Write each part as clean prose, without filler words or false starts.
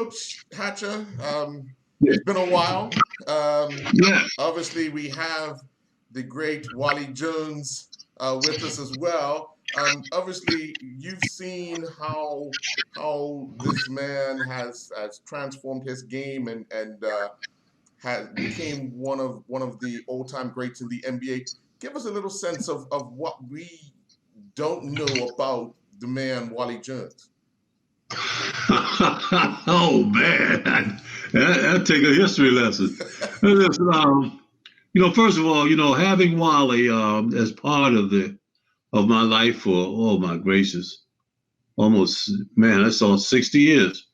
Coach Hatcher, Yeah. it's been a while. Yeah. Obviously, we have the great Wali Jones with us as well. Obviously, you've seen how this man has transformed his game and has became one of the all-time greats in the NBA. Give us a little sense of what we don't know about the man Wali Jones. Oh man, that take a history lesson. Listen, first of all, having Wally as part of my life for, oh my gracious, almost, man, that's all 60 years.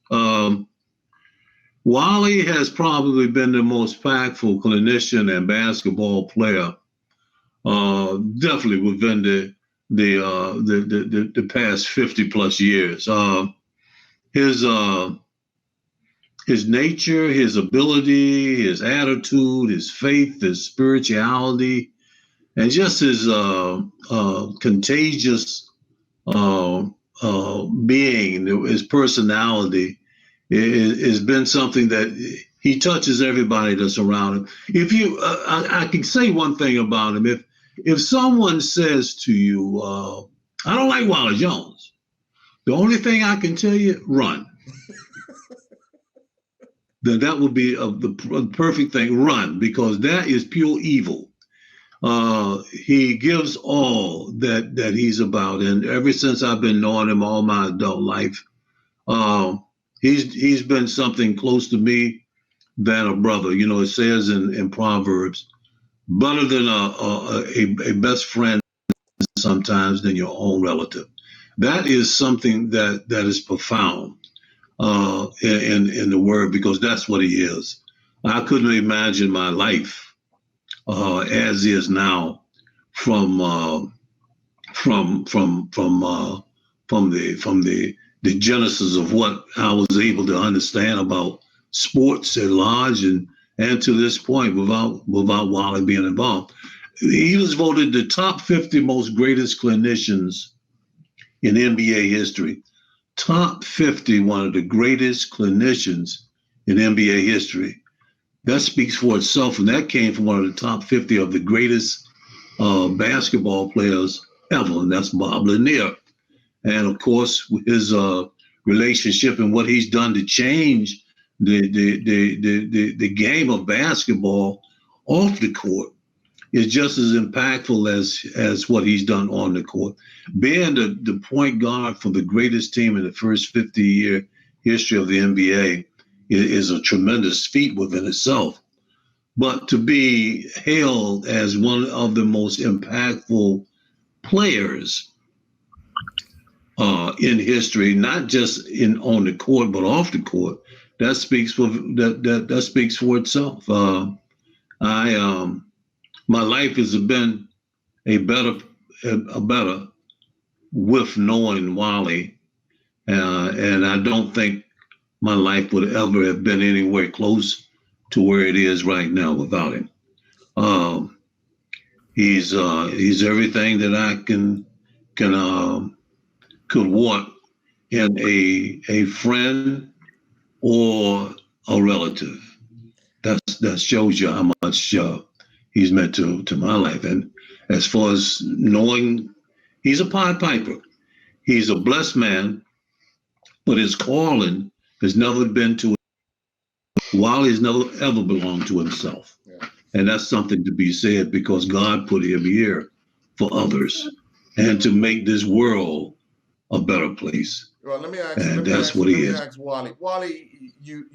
Wally has probably been the most impactful clinician and basketball player, definitely within the past 50 plus years. His his nature, his ability, his attitude, his faith, his spirituality, and just his contagious being, his personality, has been something that he touches everybody that's around him. If you, I can say one thing about him. If someone says to you, "I don't like Wally Jones," the only thing I can tell you, run. Then that would be the perfect thing. Run, because that is pure evil. He gives all that he's about, and ever since I've been knowing him all my adult life, uh, he's been something close to me than a brother. It says in Proverbs, better than a best friend sometimes than your own relative. That is something that is profound in the word, because that's what he is. I couldn't imagine my life as is now from the genesis of what I was able to understand about sports at large, and to this point without Wally being involved. He was voted the top 50 most greatest clinicians in NBA history. Top 50, one of the greatest clinicians in NBA history. That speaks for itself, and that came from one of the top 50 of the greatest basketball players ever, and that's Bob Lanier. And of course, his relationship and what he's done to change the game of basketball off the court is just as impactful as what he's done on the court. Being the point guard for the greatest team in the first 50-year history of the NBA is a tremendous feat within itself. But to be hailed as one of the most impactful players in history, not just on the court but off the court, that speaks for itself. My life has been a better with knowing Wally, and I don't think my life would ever have been anywhere close to where it is right now without him. He's everything that I could want in a friend or a relative. That shows you how much he's meant to my life. And as far as knowing, he's a Pied Piper. He's a blessed man, but his calling has never been to Wally's never ever belonged to himself. Yeah. And that's something to be said, because God put him here for others and to make this world a better place. Well, let me ask Wally. Wally, you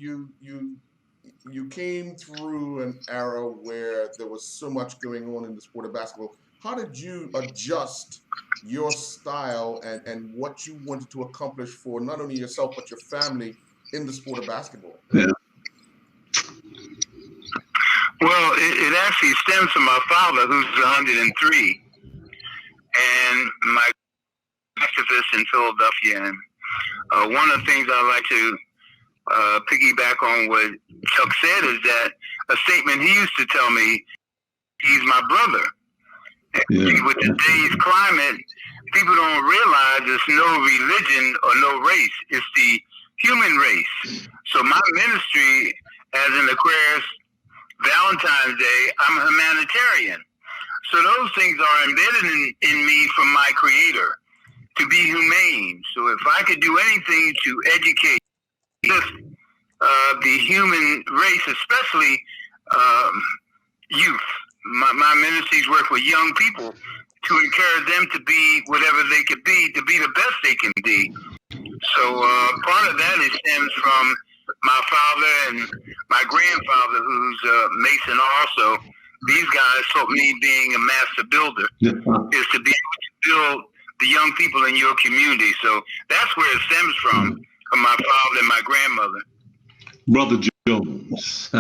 came through an era where there was so much going on in the sport of basketball. How did you adjust your style and what you wanted to accomplish for not only yourself but your family in the sport of basketball? Yeah. Well, it actually stems from my father, who's 103, and my activist in Philadelphia. And one of the things I like to piggyback on what Chuck said is that a statement he used to tell me, he's my brother. Yeah. With today's climate, people don't realize there's no religion or no race. It's the human race. So my ministry as an Aquarius Valentine's Day, I'm a humanitarian. So those things are embedded in me from my Creator to be humane. So if I could do anything to educate the human race, especially youth, my ministries work with young people to encourage them to be whatever they could be, to be the best they can be. So part of that stems from my father and my grandfather, who's a Mason also. These guys taught me being a master builder is to be able to build the young people in your community. So that's where it stems from my father and my grandmother. Brother Jones.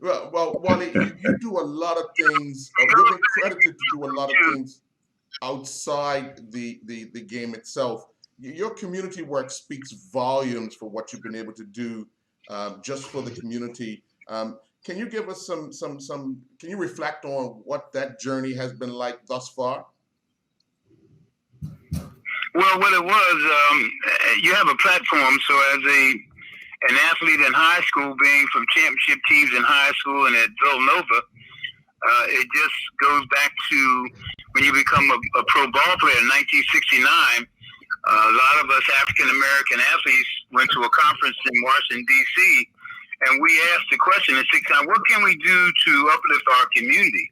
Well, Wali, you do a lot of things. You've been credited to do a lot of things outside the game itself. Your community work speaks volumes for what you've been able to do just for the community. Can you give us some? Can you reflect on what that journey has been like thus far? Well, what it was, you have a platform. So as an athlete in high school, being from championship teams in high school and at Villanova, it just goes back to when you become a pro ball player in 1969. A lot of us African-American athletes went to a conference in Washington, D.C., and we asked the question at 69, what can we do to uplift our community?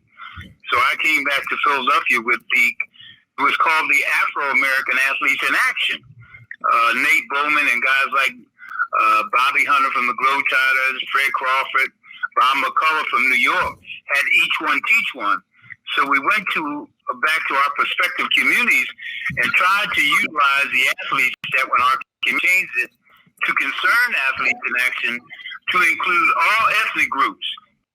So I came back to Philadelphia with it was called the Afro-American Athletes in Action. Nate Bowman and guys like Bobby Hunter from the Globetrotters, Fred Crawford, Bob McCullough from New York had each one teach one. So we went back to our prospective communities and tried to utilize the athletes that when our community changed it to concern athletes in action to include all ethnic groups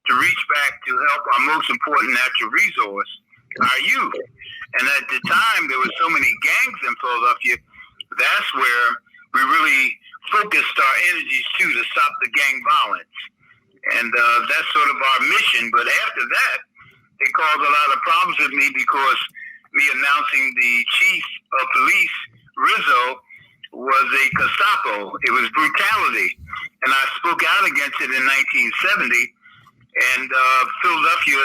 to reach back to help our most important natural resource, our youth. And at the time, there were so many gangs in Philadelphia, that's where we really focused our energies to stop the gang violence. And that's sort of our mission. But after that, it caused a lot of problems with me because me announcing the chief of police, Rizzo, was a Gestapo. It was brutality. And I spoke out against it in 1970. And Philadelphia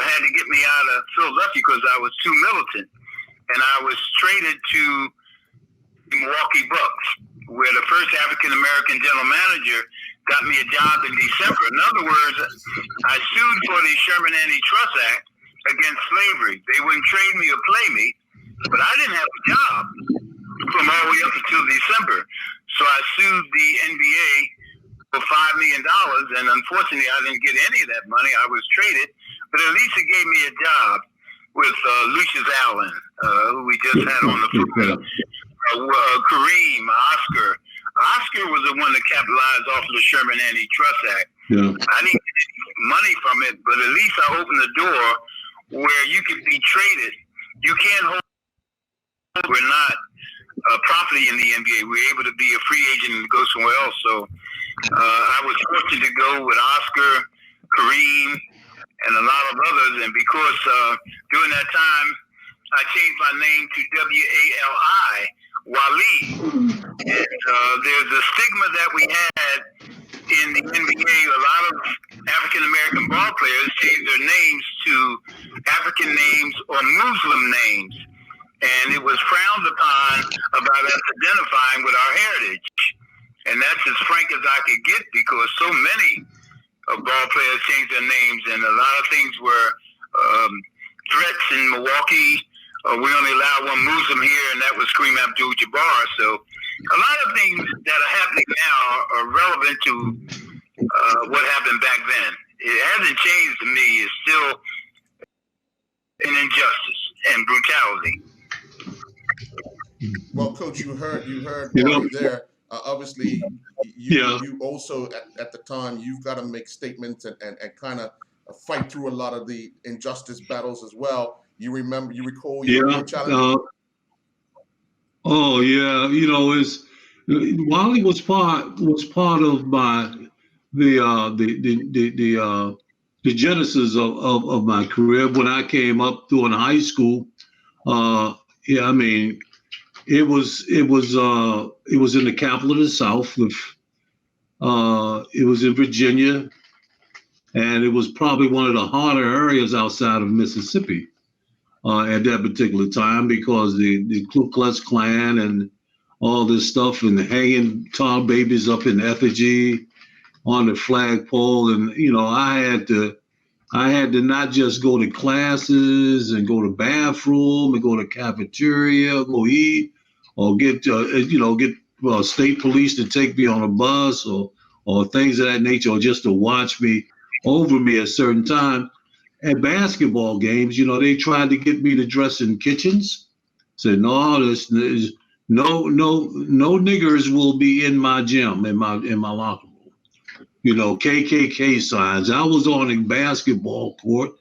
had to get me out of Philadelphia because I was too militant. And I was traded to the Milwaukee Bucks, where the first African-American general manager got me a job in December. In other words, I sued for the Sherman Antitrust Act against slavery. They wouldn't trade me or play me, but I didn't have a job from all the way up until December. So I sued the NBA for $5 million, and unfortunately, I didn't get any of that money. I was traded, but at least it gave me a job with Lucius Allen, who we just had on the phone. Kareem, Oscar was the one that capitalized off of the Sherman Antitrust Act. Yeah. I didn't get any money from it, but at least I opened the door where you could be traded. You can't hold. We're not property in the NBA. We're able to be a free agent and go somewhere else. So I was fortunate to go with Oscar, Kareem, and a lot of others. And because during that time, I changed my name to W-A-L-I, Wali. And there's a stigma that we had in the NBA. A lot of African-American ball players changed their names to African names or Muslim names. And it was frowned upon about us identifying with our heritage. And that's as frank as I could get because so many ball players changed their names. And a lot of things were threats in Milwaukee. We only allowed one Muslim here, and that was Kareem Abdul-Jabbar. So a lot of things that are happening now are relevant to what happened back then. It hasn't changed to me. It's still an injustice and brutality. Well, Coach, you heard Wally there. Obviously, you also at the time you've got to make statements and kind of fight through a lot of the injustice battles as well. You recall your challenge? Oh yeah, it's Wally was part of the genesis of my career when I came up during high school. it was in the capital of the South. It was in Virginia, and it was probably one of the harder areas outside of Mississippi at that particular time because the Ku Klux Klan and all this stuff and hanging tall babies up in effigy on the flagpole, and I had to not just go to classes and go to bathroom and go to cafeteria, go eat, or get state police to take me on a bus or things of that nature, or just to watch me over me at a certain time. At basketball games, they tried to get me to dress in kitchens. Said no, there's no niggers will be in my gym in my locker room. KKK signs. I was on a basketball court,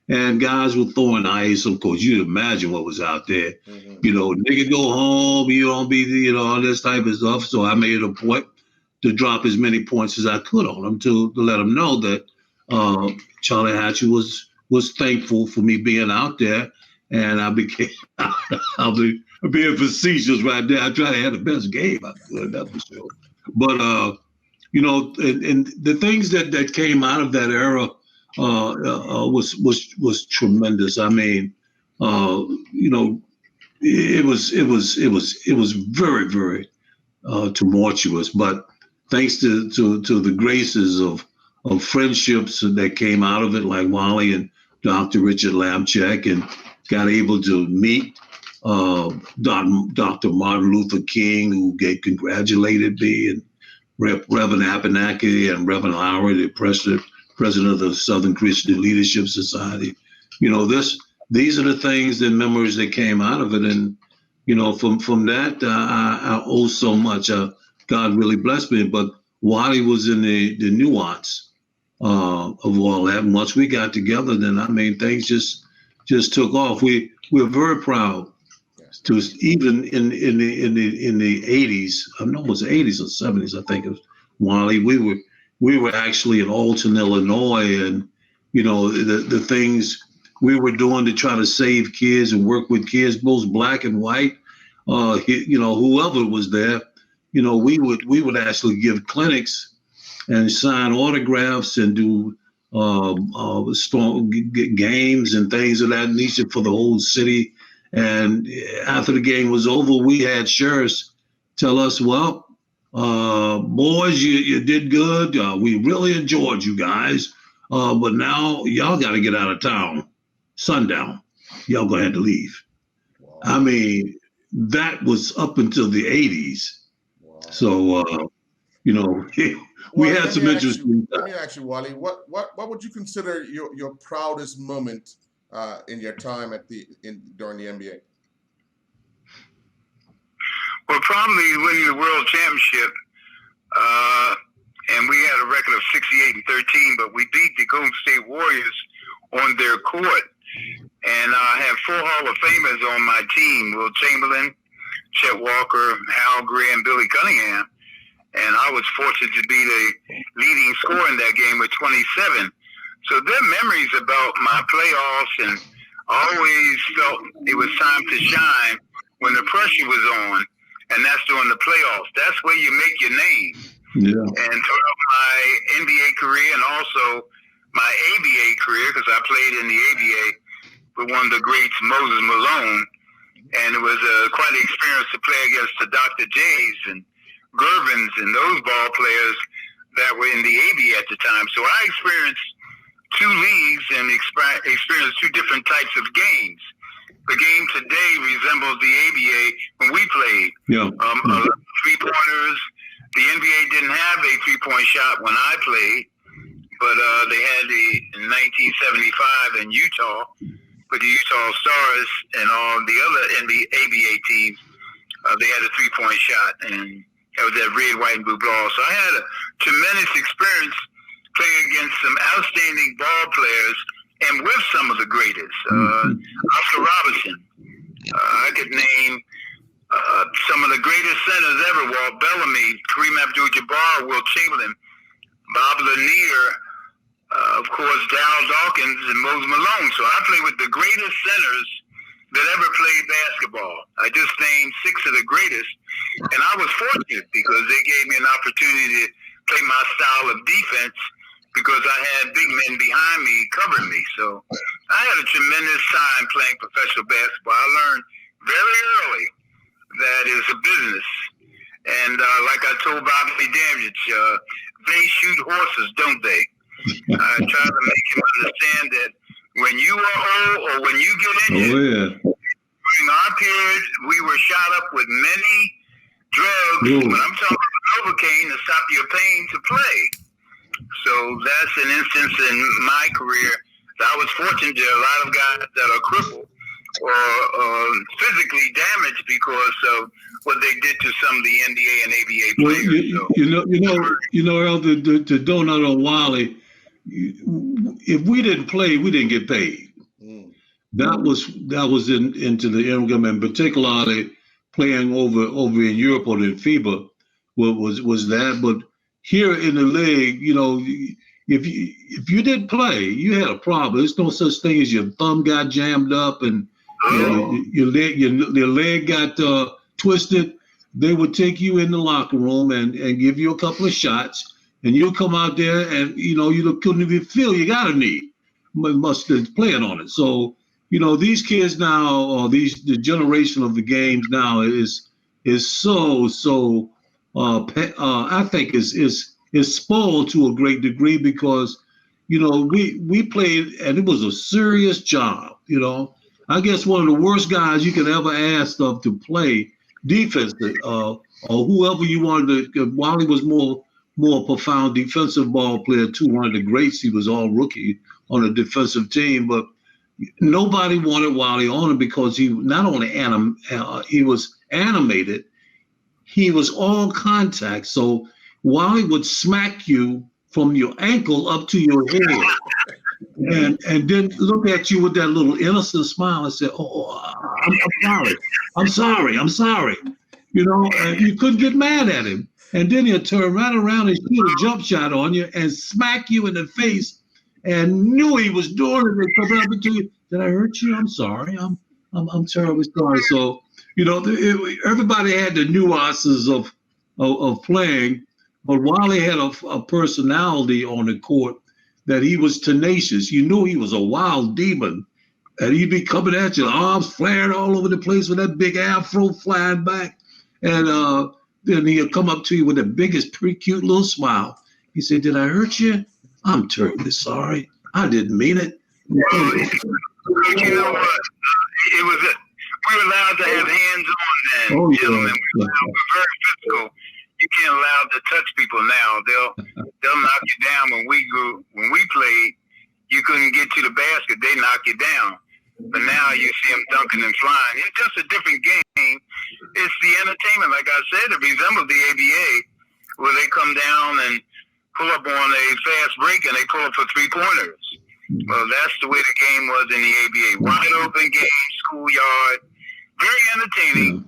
and guys were throwing ice. Of course, you imagine what was out there. Mm-hmm. Nigga, go home. You don't be, all this type of stuff. So I made it a point to drop as many points as I could on them to let them know that Charlie Hatcher was thankful for me being out there, and I became. I'll be being facetious right there. I tried to have the best game I could. That's for sure. But and the things that came out of that era was tremendous. I mean, it was very, very tumultuous. But thanks to the graces of friendships that came out of it, like Wali and Dr. Richard Lapchak, and got able to meet Dr. Martin Luther King, who congratulated me, and Reverend Abenaki and Reverend Lowry, the president of the Southern Christian Leadership Society. These are the things and memories that came out of it. And, from that, I owe so much. God really blessed me. But Wally was in the nuance of all that. And once we got together, then, things just took off. We're very proud. To even in the 80s, I know it was 80s or 70s, I think it was Wally. We were actually in Alton, Illinois, and the things we were doing to try to save kids and work with kids, both black and white. Whoever was there, we would actually give clinics and sign autographs and do games and things of that nature for the whole city. And after the game was over, we had sheriffs tell us, well, boys, you did good. We really enjoyed you guys. But now y'all got to get out of town. Sundown. Y'all going to have to leave. Wow. That was up until the 80s. Wow. So, we had some interesting. Let me ask you, Wally, what would you consider your proudest moment in your time during the NBA? Well, probably winning the World Championship, and we had a record of 68-13, but we beat the Golden State Warriors on their court. And I have 4 Hall of Famers on my team: Will Chamberlain, Chet Walker, Hal Gray, and Billy Cunningham. And I was fortunate to be the leading scorer in that game with 27. So there are memories about my playoffs, and I always felt it was time to shine when the pressure was on, and that's during the playoffs. That's where you make your name. Yeah. And throughout my NBA career and also my ABA career, because I played in the ABA with one of the greats, Moses Malone, and it was quite an experience to play against the Dr. J's and Gervins and those ball players that were in the ABA at the time. So I experienced 2 leagues and experienced 2 different types of games. The game today resembles the ABA when we played. Yeah. 3-pointers. The NBA didn't have a 3-point shot when I played, but they had in 1975 in Utah with the Utah Stars and all the other ABA teams. They had a 3-point shot, and that was that red, white, and blue ball. So I had a tremendous experience playing against some outstanding ball players and with some of the greatest. Oscar Robertson. I could name some of the greatest centers ever: Walt Bellamy, Kareem Abdul-Jabbar, Will Chamberlain, Bob Lanier, of course, Darryl Dawkins, and Moses Malone. So I played with the greatest centers that ever played basketball. I just named 6 of the greatest, and I was fortunate because they gave me an opportunity to play my style of defense because I had big men behind me covering me. So I had a tremendous time playing professional basketball. I learned very early that it's a business. And like I told Bobby Damage, they shoot horses, don't they? I try to make him understand that when you are old or when you get injured, during our period, we were shot up with many drugs. But I'm talking about Novocaine to stop your pain to play. So that's an instance in my career that I was fortunate. There are a lot of guys that are crippled or physically damaged because of what they did to some of the NBA and ABA players. Elder, to donut on Wali, if we didn't play, we didn't get paid. That was into the income, and particularly playing over in Europe or in FIBA was that. But here in the league, if you didn't play, you had a problem. There's no such thing as your thumb got jammed up and your leg got twisted. They would take you in the locker room and give you a couple of shots, and you'll come out there and you couldn't even feel you got a knee. Must have playing on it. So these kids now, or the generation of the games now is so I think is spoiled to a great degree because we played and it was a serious job. I guess one of the worst guys you could ever ask of to play defense or whoever you wanted to. Wally was more profound defensive ball player too. One of the greats. He was all rookie on a defensive team, but nobody wanted Wally on him because he not only he was animated, he was all contact. So Wally would smack you from your ankle up to your head, and then look at you with that little innocent smile and say, "Oh, I'm sorry." And you couldn't get mad at him. And then he'll turn right around and shoot a jump shot on you and smack you in the face, and knew he was doing it. And come up to you, "Did I hurt you? I'm sorry. I'm terribly sorry." So everybody had the nuances of playing. But Wally had a personality on the court that he was tenacious. You knew he was a wild demon. And he'd be coming at you, arms flaring all over the place with that big afro flying back. And then he'll come up to you with the biggest, pretty cute little smile. He said, "Did I hurt you? I'm terribly sorry. I didn't mean it." You know what? We were allowed to have hands on then, gentlemen. We were very physical. You can't allow to touch people now. They'll knock you down. When we played, you couldn't get to the basket. They knock you down. But now you see them dunking and flying. It's just a different game. It's the entertainment, like I said. It resembles the ABA, where they come down and pull up on a fast break and they pull up for 3-pointers. Well, that's the way the game was in the ABA. Wide open game, schoolyard. Very entertaining.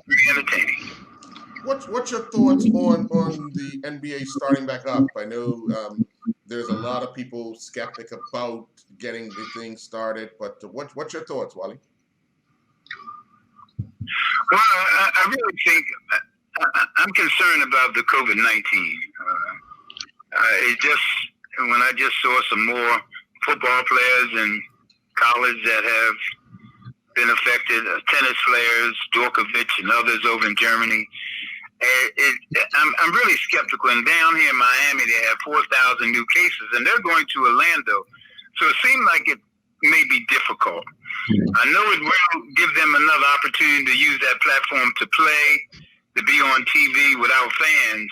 Very entertaining. What's your thoughts on the NBA starting back up? I know there's a lot of people skeptic about getting the thing started, but what's your thoughts, Wally? Well, I really think I'm concerned about the COVID-19. When I just saw some more football players in college that have been affected, tennis players, Djokovic and others over in Germany. I'm really skeptical. And down here in Miami, they have 4,000 new cases, and they're going to Orlando. So it seemed like it may be difficult. I know it will give them another opportunity to use that platform to play, to be on TV without fans.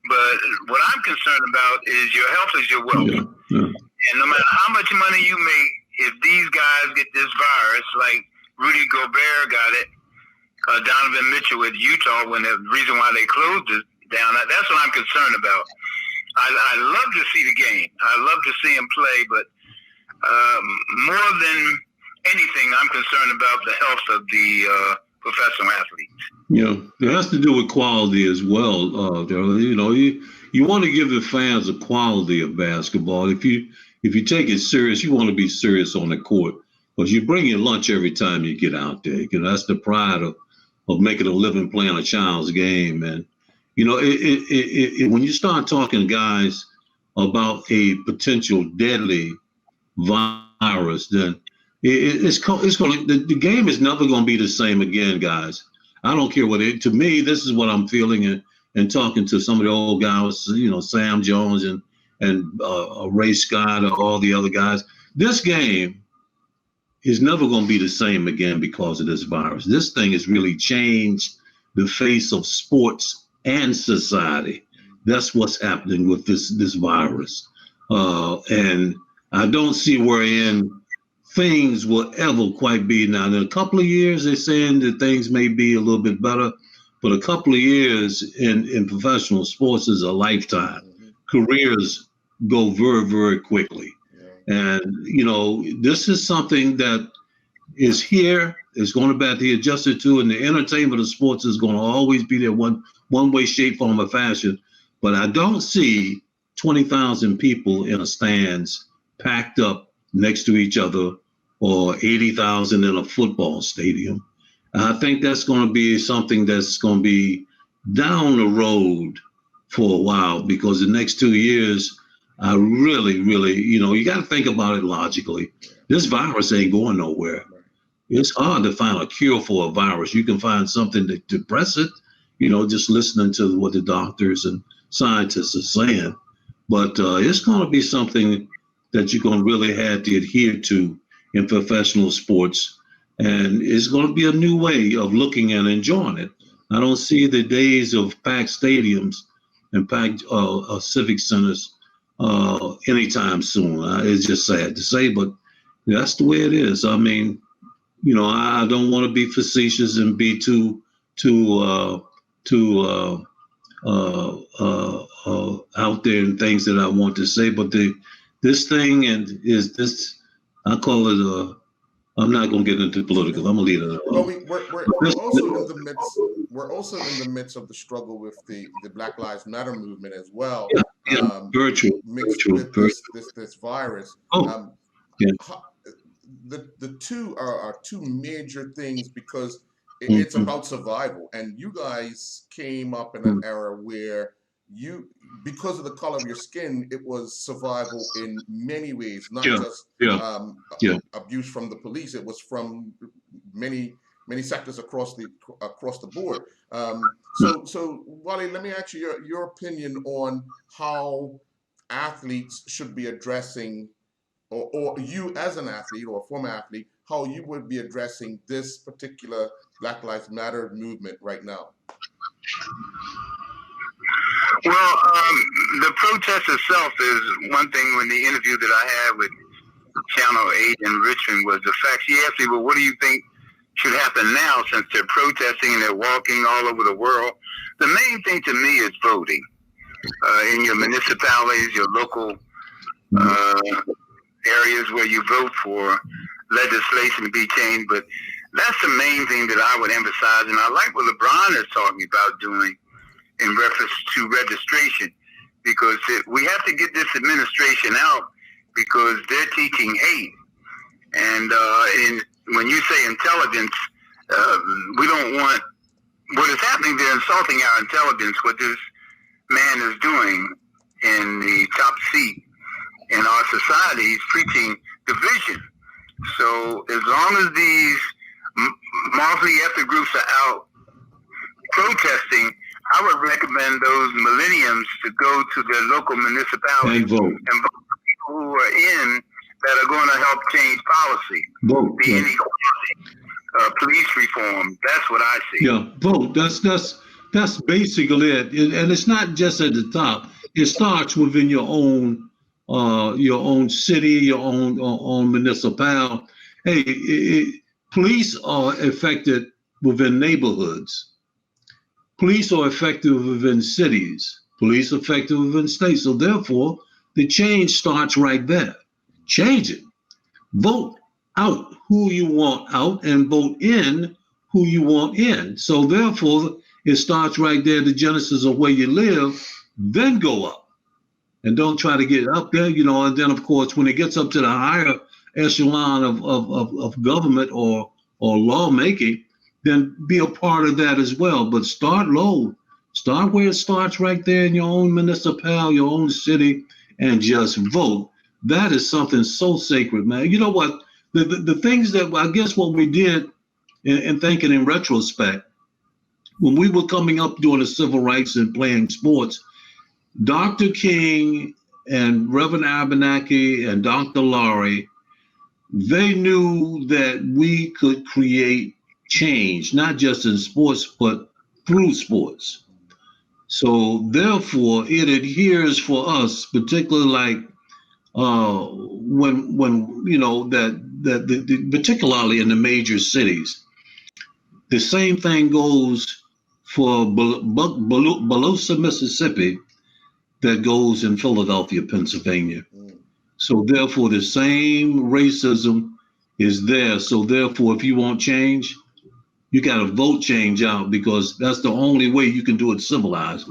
But what I'm concerned about is your health is your wealth. And no matter how much money you make, if these guys get this virus, like Rudy Gobert got it, Donovan Mitchell at Utah, when the reason why they closed it down, that's what I'm concerned about. I love to see the game. I love to see him play, but more than anything, I'm concerned about the health of the professional athletes. It has to do with quality as well. You want to give the fans a quality of basketball. If you take it serious, you want to be serious on the court. Because you bring your lunch every time you get out there. You know, that's the pride of making a living playing a child's game. And, you know, when you start talking, guys, about a potential deadly virus, then it's going to, the game is never going to be the same again, guys. I don't care to me, this is what I'm feeling and talking to some of the old guys, you know, Sam Jones and Ray Scott or all the other guys. This game is never going to be the same again because of this virus. This thing has really changed the face of sports and society. That's what's happening with this virus. And I don't see wherein things will ever quite be. Now, in a couple of years, they're saying that things may be a little bit better, but a couple of years in professional sports is a lifetime. Careers go very, very quickly. And, you know, this is something that is here. It's going to be adjusted to, and the entertainment of sports is going to always be there one way, shape, form, or fashion. But I don't see 20,000 people in a stands packed up next to each other, or 80,000 in a football stadium. I think that's going to be something that's going to be down the road for a while, because the next 2 years, I really, you know, you got to think about it logically. This virus ain't going nowhere. It's hard to find a cure for a virus. You can find something to depress it, you know, just listening to what the doctors and scientists are saying. But it's going to be something that you're going to really have to adhere to in professional sports. And it's going to be a new way of looking and enjoying it. I don't see the days of packed stadiums and packed civic centers anytime soon. It's just sad to say, but that's the way it is. I mean, you know, I don't want to be facetious and be too out there in things that I want to say, but this thing is this. I call it I'm not going to get into political. I'm going to leave it alone. Well, we're also in the midst of the struggle with the Black Lives Matter movement as well. Virtual. This virus. The two are two major things, because it's about survival. And you guys came up in an era where because of the color of your skin, it was survival in many ways, not just abuse from the police. It was from many sectors across the board. So Wali, let me ask you your opinion on how athletes should be addressing, or you as an athlete or a former athlete, how you would be addressing this particular Black Lives Matter movement right now. Well, the protest itself is one thing. When the interview that I had with Channel 8 in Richmond was the fact, she asked me, well, what do you think should happen now, since they're protesting and they're walking all over the world? The main thing to me is voting in your municipalities, your local areas where you vote for legislation to be changed. But that's the main thing that I would emphasize. And I like what LeBron is talking about doing in reference to registration, because we have to get this administration out, because they're teaching hate. And when you say intelligence, we don't want what is happening. They're insulting our intelligence, what this man is doing in the top seat in our society. He's preaching division. So as long as these monthly ethnic groups are out protesting, I would recommend those millenniums to go to their local municipalities and vote for people who are in that are going to help change policy, the inequality, police reform. That's what I see. Yeah, vote. That's basically it. And it's not just at the top. It starts within your own city, your own municipality. Hey, police are affected within neighborhoods. Police are effective within cities. Police are effective within states. So therefore, the change starts right there. Change it. Vote out who you want out and vote in who you want in. So therefore, it starts right there, the genesis of where you live, then go up. And don't try to get up there, and then, of course, when it gets up to the higher echelon of government or lawmaking, then be a part of that as well. But start low. Start where it starts, right there in your own municipality, your own city, and just vote. That is something so sacred, man. You know what? The things that I guess what we did in thinking in retrospect, when we were coming up doing the civil rights and playing sports, Dr. King and Reverend Abenaki and Dr. Laurie, they knew that we could create change, not just in sports, but through sports. So therefore, it adheres for us, particularly like when you know that particularly in the major cities, the same thing goes for Belosa, Mississippi, that goes in Philadelphia, Pennsylvania. So therefore, the same racism is there. So therefore, if you want change, you got to vote change out, because that's the only way you can do it civilized,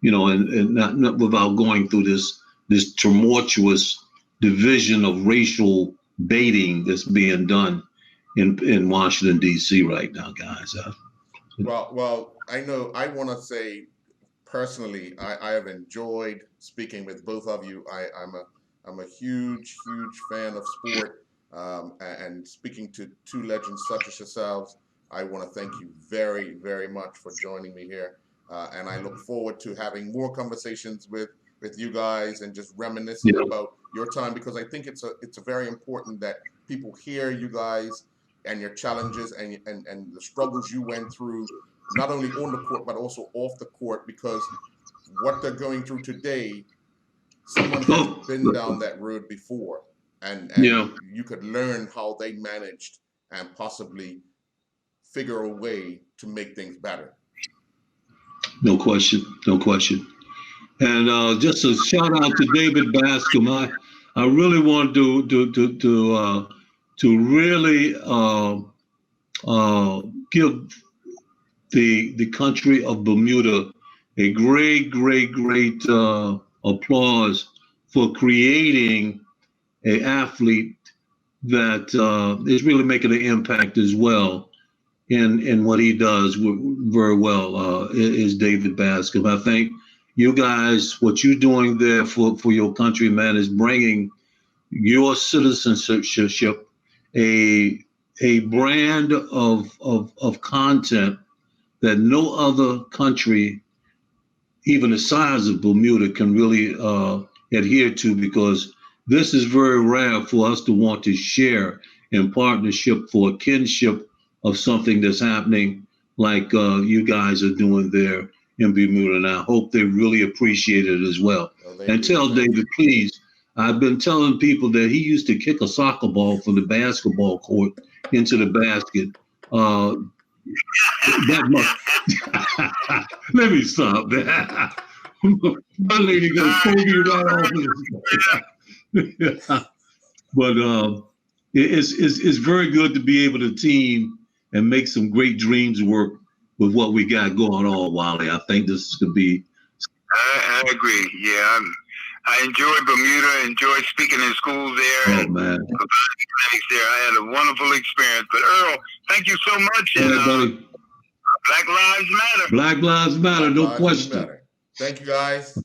you know, and not without going through this tumultuous division of racial baiting that's being done in Washington, D.C. right now, guys. Well, I know I want to say personally, I have enjoyed speaking with both of you. I'm a huge fan of sport, and speaking to two legends such as yourselves. I want to thank you very much for joining me here, and I look forward to having more conversations with you guys and just reminiscing about your time, because I think it's very important that people hear you guys and your challenges and the struggles you went through, not only on the court but also off the court, because what they're going through today, someone has been down that road before, and you could learn how they managed and possibly figure a way to make things better. No question. And just a shout out to David Bascom. I really want to really give the country of Bermuda a great applause for creating an athlete that is really making an impact as well in what he does very well, is David Bascom. I think you guys, what you're doing there for your country, man, is bringing your citizenship a brand of content that no other country, even the size of Bermuda, can really adhere to, because this is very rare for us to want to share in partnership for a kinship of something that's happening like you guys are doing there in Bermuda. And I hope they really appreciate it as well. And tell David, please, I've been telling people that he used to kick a soccer ball from the basketball court into the basket. That much. Let me stop that. My lady gonna throw me right off. But it's very good to be able to team and make some great dreams work with what we got going on, Wally. I think this could be. I agree. Yeah, I enjoyed Bermuda. Enjoyed speaking in schools there. Oh man. There, I had a wonderful experience. But Earl, thank you so much. And Black Lives Matter. Black Lives Matter. No question. Thank you, guys.